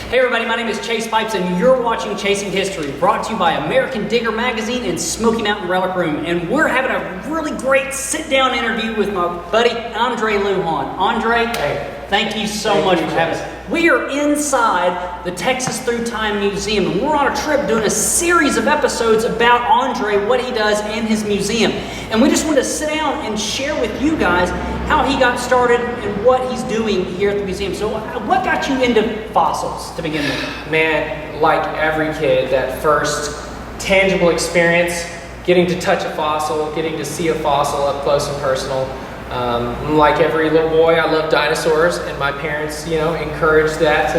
Hey everybody, my name is Chase Pipes and you're watching Chasing History, brought to you by American Digger Magazine and Smoky Mountain Relic Room. And we're having a really great sit-down interview with my buddy, Andre Lujan. Andre, thank you so much for having us. We are inside the Texas Through Time Museum, and we're on a trip doing a series of episodes about Andre, what he does, and his museum. And we just wanted to sit down and share with you guys how he got started and what he's doing here at the museum. So what got you into fossils to begin with? Man, like every kid, that first tangible experience, getting to touch a fossil, getting to see a fossil up close and personal. Like every little boy, I love dinosaurs, and my parents, encouraged that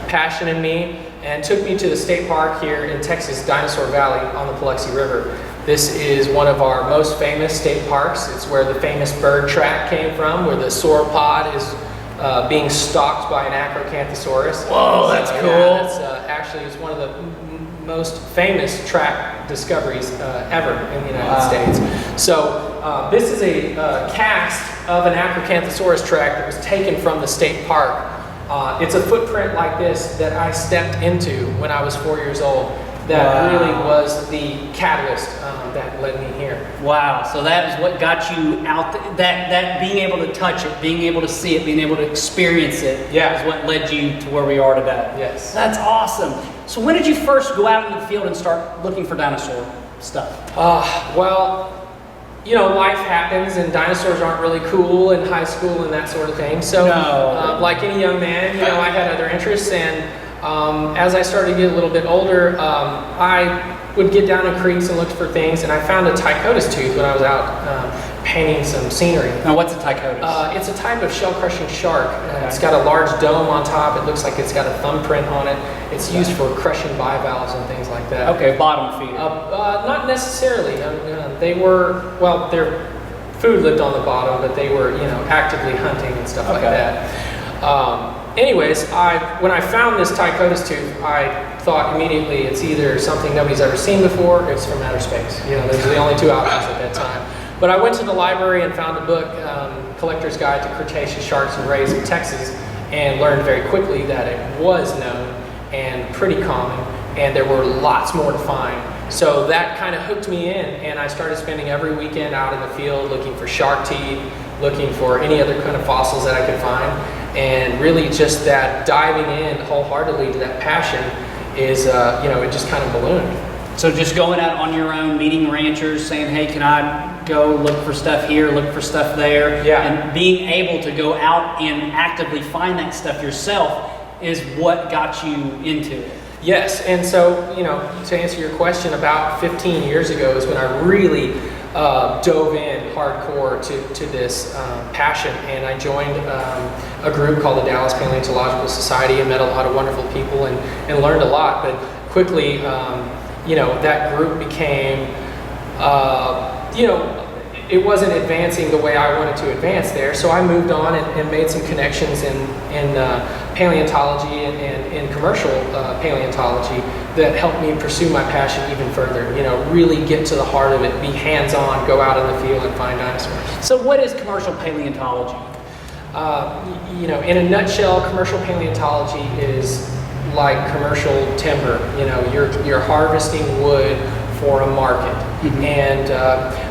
passion in me and took me to the state park here in Texas, Dinosaur Valley on the Paluxy River. This is one of our most famous state parks. It's where the famous bird track came from, where the sauropod is being stalked by an Acrocanthosaurus. Whoa, that's cool. Yeah, that's actually it's one of the most famous track discoveries ever in the United States. So this is a cast of an Acrocanthosaurus track that was taken from the state park. It's a footprint like this that I stepped into when I was 4 years old. That really was the catalyst that led me here. Wow, so that is what got you out, that being able to touch it, being able to see it, being able to experience it, is what led you to where we are today. Yes. That's awesome. So when did you first go out into the field and start looking for dinosaur stuff? Well, life happens and dinosaurs aren't really cool in high school and that sort of thing. So like any young man, I had other interests, and as I started to get a little bit older, I would get down in creeks and look for things, and I found a Tychodus tooth when I was out painting some scenery. Now what's a Tychodus? It's a type of shell-crushing shark. It's got a large dome on top. It looks like it's got a thumbprint on it. It's used for crushing bivalves and things like that. Okay, bottom feeder. Not necessarily. They were, their food lived on the bottom, but they were, actively hunting and stuff like that. Anyways, when I found this Tychodus tooth, I thought immediately it's either something nobody's ever seen before, or it's from outer space. Those are the only two options at that time. But I went to the library and found a book, Collector's Guide to Cretaceous Sharks and Rays of Texas, and learned very quickly that it was known and pretty common, and there were lots more to find. So that kind of hooked me in, and I started spending every weekend out in the field looking for shark teeth, looking for any other kind of fossils that I could find. And really just that diving in wholeheartedly to that passion is, it just kind of ballooned. So just going out on your own, meeting ranchers, saying, hey, can I go look for stuff here, look for stuff there? Yeah. And being able to go out and actively find that stuff yourself is what got you into it. Yes, and so, to answer your question, about 15 years ago is when I really dove in hardcore to this passion, and I joined a group called the Dallas Paleontological Society and met a lot of wonderful people and learned a lot. But quickly, that group became, it wasn't advancing the way I wanted to advance there. So I moved on and made some connections in paleontology and in commercial paleontology that helped me pursue my passion even further. Really get to the heart of it, be hands-on, go out in the field and find dinosaurs. So what is commercial paleontology? In a nutshell, commercial paleontology is like commercial timber. You're harvesting wood for a market. Mm-hmm. And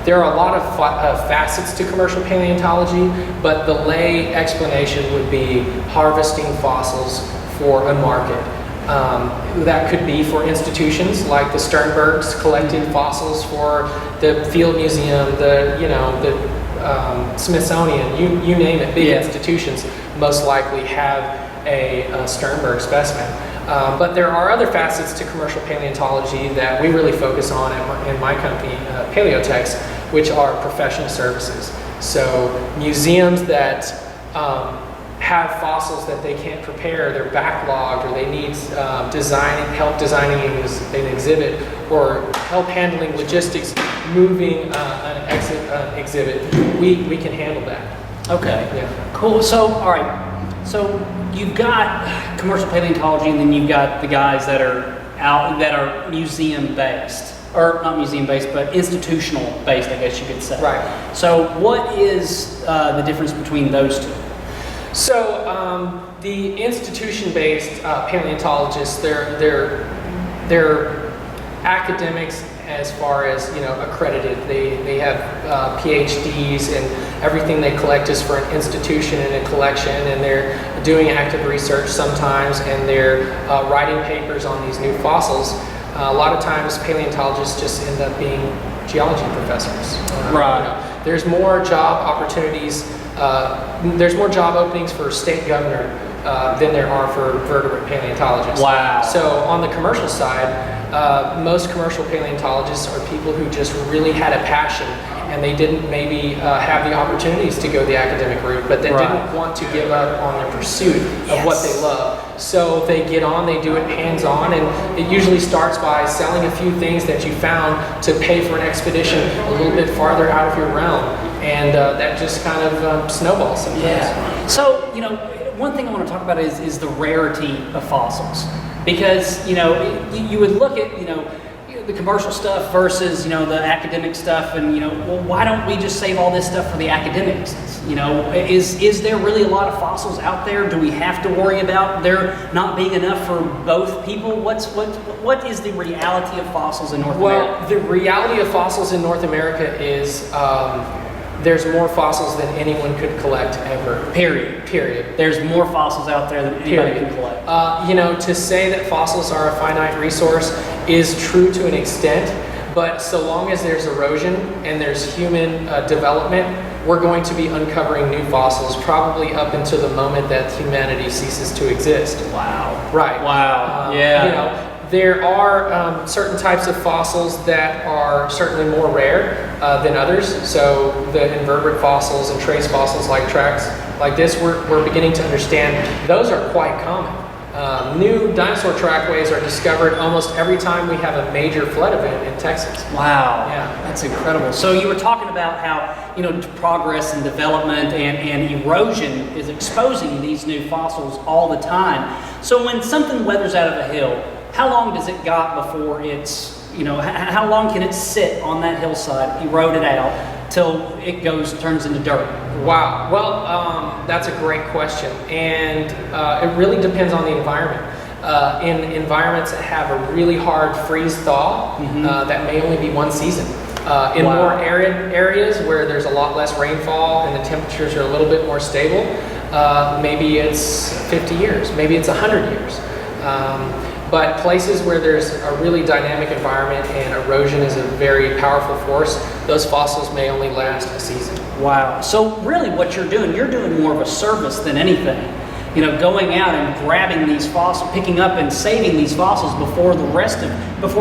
there are a lot of facets to commercial paleontology, but the lay explanation would be harvesting fossils for a market. That could be for institutions like the Sternbergs collected fossils for the Field Museum, the Smithsonian, you name it, big institutions most likely have a Sternberg specimen. But there are other facets to commercial paleontology that we really focus on in my company, Paleotex, which are professional services. So museums that have fossils that they can't prepare, they're backlogged, or they need help designing an exhibit, or help handling logistics, moving an exhibit, we can handle that. Okay, yeah. Cool. So, all right. So you've got commercial paleontology, and then you've got the guys that are museum based, or not museum based, but institutional based, I guess you could say. Right. So what is the difference between those two? So the institution-based paleontologists, they're academics as far as accredited. They have PhDs, and everything they collect is for an institution and a collection, and they're doing active research sometimes, and they're writing papers on these new fossils. A lot of times paleontologists just end up being geology professors. Right. There's more job opportunities, there's more job openings for state governor than there are for vertebrate paleontologists. Wow. So on the commercial side, most commercial paleontologists are people who just really had a passion, and they didn't maybe have the opportunities to go the academic route, but they didn't want to give up on their pursuit of what they love. So they get on, they do it hands-on, and it usually starts by selling a few things that you found to pay for an expedition a little bit farther out of your realm, and that just kind of snowballs sometimes. Yeah. So, one thing I want to talk about is the rarity of fossils, because you would look at the commercial stuff versus the academic stuff, and well, why don't we just save all this stuff for the academics? Is there really a lot of fossils out there? Do we have to worry about there not being enough for both people? What is the reality of fossils in North America? Well, the reality of fossils in North America is there's more fossils than anyone could collect ever. Period. There's more fossils out there than anybody can collect. To say that fossils are a finite resource is true to an extent, but so long as there's erosion and there's human development, we're going to be uncovering new fossils probably up until the moment that humanity ceases to exist. Wow. Right. Wow. There are certain types of fossils that are certainly more rare than others. So the invertebrate fossils and trace fossils like tracks like this, we're beginning to understand those are quite common. New dinosaur trackways are discovered almost every time we have a major flood event in Texas. Wow. Yeah. That's incredible. So you were talking about how, progress and development and erosion is exposing these new fossils all the time. So when something weathers out of a hill, how long does it got before it's, how long can it sit on that hillside, eroded out, till it turns into dirt? Wow. Well, that's a great question. And it really depends on the environment. In environments that have a really hard freeze-thaw, that may only be one season. In more arid areas where there's a lot less rainfall and the temperatures are a little bit more stable, maybe it's 50 years, maybe it's 100 years. But places where there's a really dynamic environment and erosion is a very powerful force, those fossils may only last a season. Wow. So really what you're doing more of a service than anything. Going out and grabbing these fossils, picking up and saving these fossils before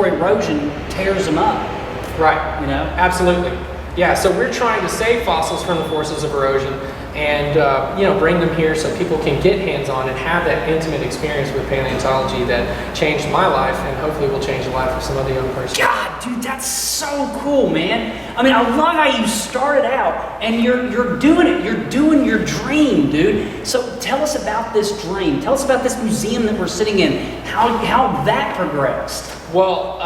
erosion tears them up. Right. Absolutely. Yeah, so we're trying to save fossils from the forces of erosion and bring them here so people can get hands-on and have that intimate experience with paleontology that changed my life and hopefully will change the life of some other young person. God, dude, that's so cool, man. I mean, I love how you started out and you're doing it. You're doing your dream, dude. So tell us about this dream. Tell us about this museum that we're sitting in, how that progressed. Well,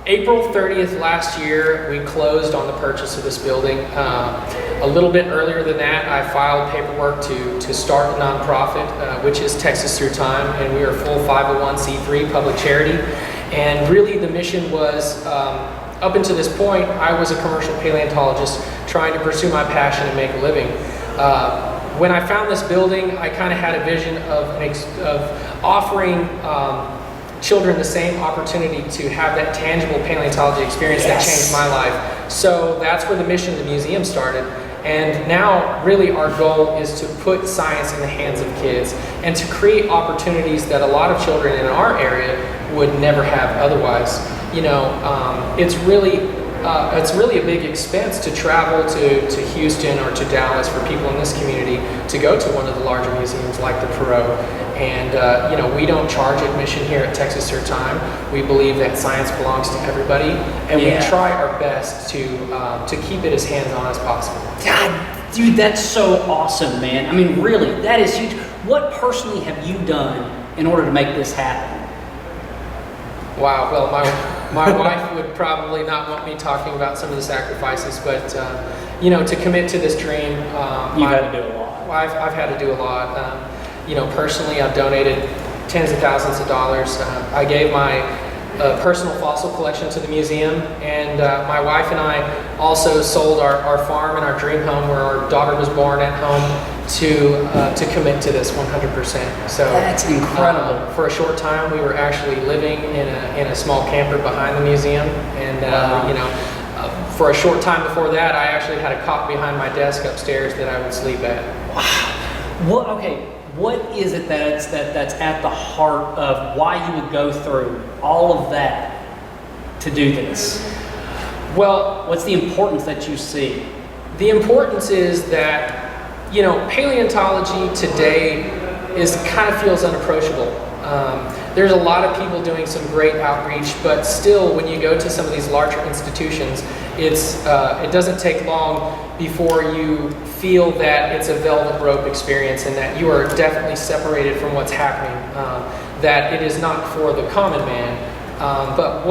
April 30th last year, we closed on the purchase of this building. A little bit earlier than that, I filed paperwork to start a nonprofit, which is Texas Through Time, and we are a full 501c3 public charity. And really the mission was, up until this point, I was a commercial paleontologist trying to pursue my passion and make a living. When I found this building, I kind of had a vision of offering children the same opportunity to have that tangible paleontology experience that changed my life. So that's where the mission of the museum started. And now really our goal is to put science in the hands of kids and to create opportunities that a lot of children in our area would never have otherwise. It's really a big expense to travel to Houston or to Dallas for people in this community to go to one of the larger museums like the Perot. And we don't charge admission here at Texas Through Time. We believe that science belongs to everybody, and we try our best to keep it as hands-on as possible. God, dude, that's so awesome, man. I mean, really, that is huge. What personally have you done in order to make this happen? Wow, well, my wife would probably not want me talking about some of the sacrifices, but to commit to this dream, you've had to do a lot. I've had to do a lot. Personally, I've donated tens of thousands of dollars. I gave my personal fossil collection to the museum, and my wife and I also sold our farm and our dream home where our daughter was born at home to commit to this 100%. So that's incredible. For a short time, we were actually living in a small camper behind the museum, and for a short time before that, I actually had a cot behind my desk upstairs that I would sleep at. Wow. What is it that's at the heart of why you would go through all of that to do this? Well, what's the importance that you see? The importance is that, paleontology today kind of feels unapproachable. There's a lot of people doing some great outreach, but still, when you go to some of these larger institutions, it doesn't take long before you feel that it's a velvet rope experience and that you are definitely separated from what's happening, that it is not for the common man. But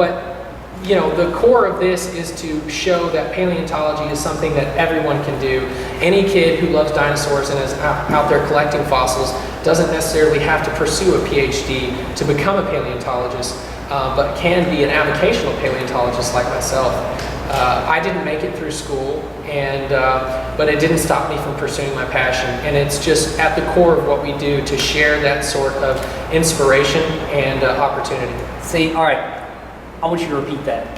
the core of this is to show that paleontology is something that everyone can do. Any kid who loves dinosaurs and is out there collecting fossils doesn't necessarily have to pursue a PhD to become a paleontologist, but can be an avocational paleontologist like myself. I didn't make it through school, but it didn't stop me from pursuing my passion. And it's just at the core of what we do to share that sort of inspiration and opportunity. See, all right, I want you to repeat that.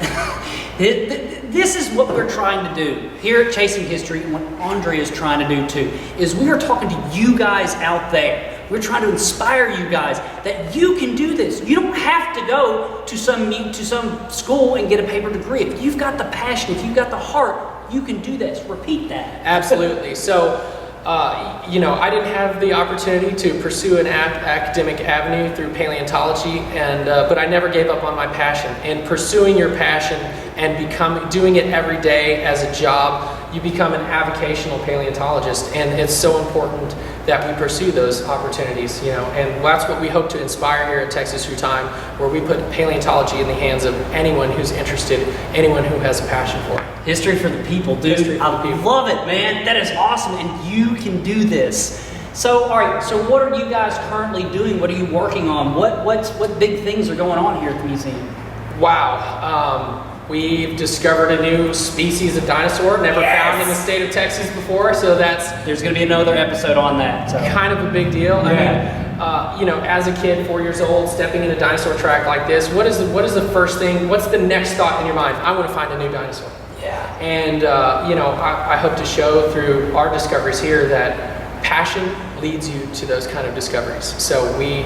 This is what we're trying to do here at Chasing History, and what Andre is trying to do too, is we are talking to you guys out there. We're trying to inspire you guys that you can do this. You don't have to go to some school and get a paper degree. If you've got the passion, if you've got the heart, you can do this. Repeat that. Absolutely. So, I didn't have the opportunity to pursue an academic avenue through paleontology, but I never gave up on my passion. And pursuing your passion and doing it every day as a job, you become an avocational paleontologist, and it's so important that we pursue those opportunities, and that's what we hope to inspire here at Texas Through Time, where we put paleontology in the hands of anyone who's interested, anyone who has a passion for it. History for the people, dude. I love it, man. That is awesome, and you can do this. So, all right. So, what are you guys currently doing? What are you working on? What big things are going on here at the museum? Wow. We've discovered a new species of dinosaur never found in the state of Texas before, so there's going to be another episode on that. So. Kind of a big deal. Yeah. I mean, as a kid, 4 years old, stepping in a dinosaur track like this, what is the first thing? What's the next thought in your mind? I want to find a new dinosaur. Yeah. And I hope to show through our discoveries here that passion leads you to those kind of discoveries. So we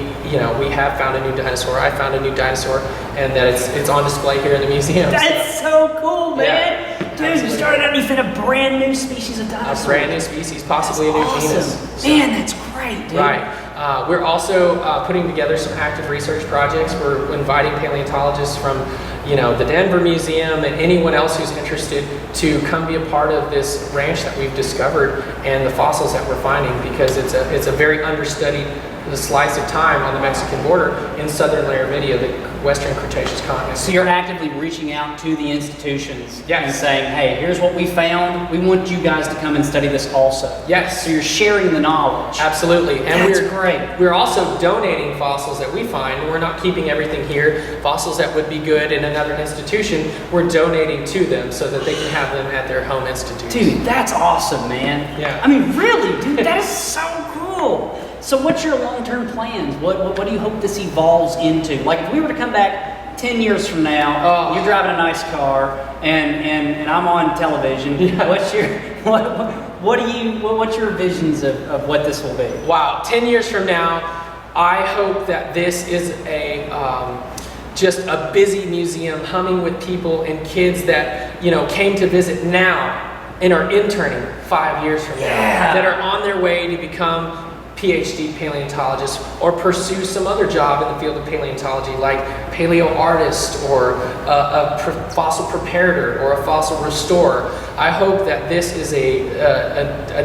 have found a new dinosaur. I found a new dinosaur, and that it's on display here in the museum. That's so cool, man. Yeah, dude, absolutely. You started out and you found a brand new species of dinosaur. A brand new species, possibly a new genus. So, man, that's great, dude. Right. We're also putting together some active research projects. We're inviting paleontologists from the Denver Museum and anyone else who's interested to come be a part of this ranch that we've discovered and the fossils that we're finding, because it's a very understudied slice of time on the Mexican border in southern Laramidia, the Western Cretaceous continent. So you're actively reaching out to the institutions and Yes. saying, hey, here's what we found. We want you guys to come and study this also. Yes. So you're sharing the knowledge. Absolutely. And That's great. We're also donating fossils that we find. We're not keeping everything here. Fossils that would be good in another institution, we're donating to them so that they can have them at their home institutes. Dude, that's awesome, man. Yeah. I mean, really, dude, that is so cool. So what's your long-term plans? What do you hope this evolves into? Like, if we were to come back 10 years from now, you're driving a nice car, and I'm on television. Yeah. What's your visions of what this will be? Wow, 10 years from now, I hope that this is just a busy museum humming with people and kids that came to visit now and are interning 5 years from now, that are on their way to become PhD paleontologist or pursue some other job in the field of paleontology, like paleo artist or a fossil preparator or a fossil restorer. I hope that this is a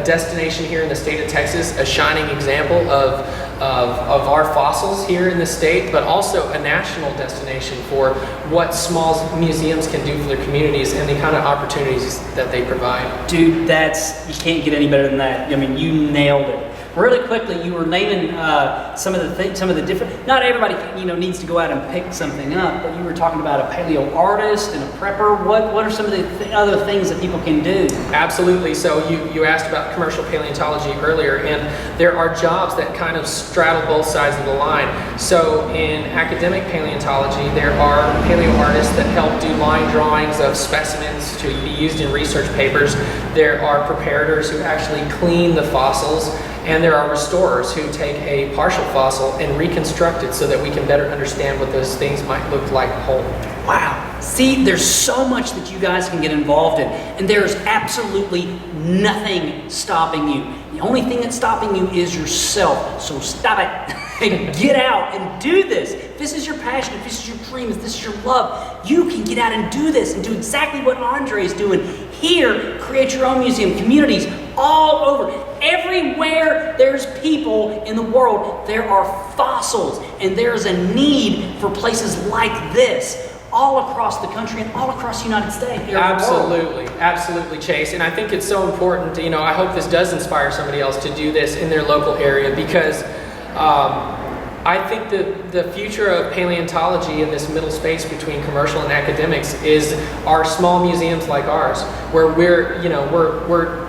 destination here in the state of Texas, a shining example of our fossils here in the state, but also a national destination for what small museums can do for their communities and the kind of opportunities that they provide. Dude, you can't get any better than that. I mean, you nailed it. Really quickly, you were naming some of the different. Not everybody, needs to go out and pick something up, but you were talking about a paleo artist and a prepper. What are some of the other things that people can do? Absolutely. So you asked about commercial paleontology earlier, and there are jobs that kind of straddle both sides of the line. So in academic paleontology, there are paleo artists that help do line drawings of specimens to be used in research papers. There are preparators who actually clean the fossils. And there are restorers who take a partial fossil and reconstruct it so that we can better understand what those things might look like whole. Wow. See, there's so much that you guys can get involved in, and there's absolutely nothing stopping you. The only thing that's stopping you is yourself. So stop it and get out and do this. If this is your passion, if this is your dream, if this is your love, you can get out and do this and do exactly what Andre is doing here. Create your own museum, communities all over. Everywhere there's people in the world, there are fossils, and there's a need for places like this all across the country and all across the United States. Absolutely, Chase. And I think it's so important, I hope this does inspire somebody else to do this in their local area, because I think that the future of paleontology in this middle space between commercial and academics is our small museums like ours, where we're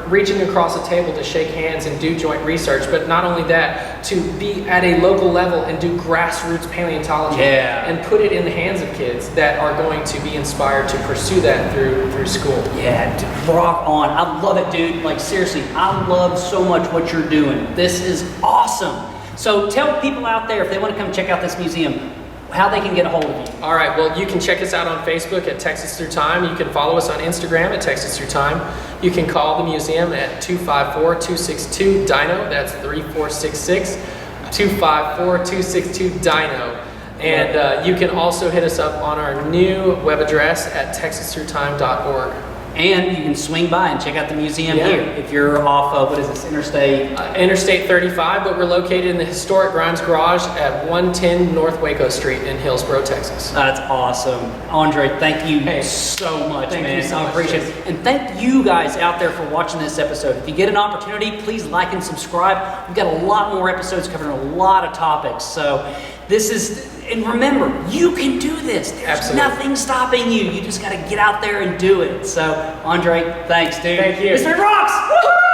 reaching across a table to shake hands and do joint research, but not only that, to be at a local level and do grassroots paleontology and put it in the hands of kids that are going to be inspired to pursue that through school. Yeah, rock on. I love it, dude. Like, seriously, I love so much what you're doing. This is awesome. So tell people out there, if they want to come check out this museum, how they can get a hold of you. All right, well, you can check us out on Facebook at Texas Through Time. You can follow us on Instagram at Texas Through Time. You can call the museum at 254-262-DINO. That's 3466 254-262-DINO. And you can also hit us up on our new web address at texasthroughtime.org. And you can swing by and check out the museum here if you're off of, Interstate 35, but we're located in the historic Grimes Garage at 110 North Waco Street in Hillsboro, Texas. That's awesome. Andre, thank you so much, man. I appreciate it. And thank you guys out there for watching this episode. If you get an opportunity, please like and subscribe. We've got a lot more episodes covering a lot of topics. So and remember, you can do this. There's nothing stopping you. You just got to get out there and do it. So, Andre, thanks, dude. Thank you. Mr. Rocks! Woo-hoo!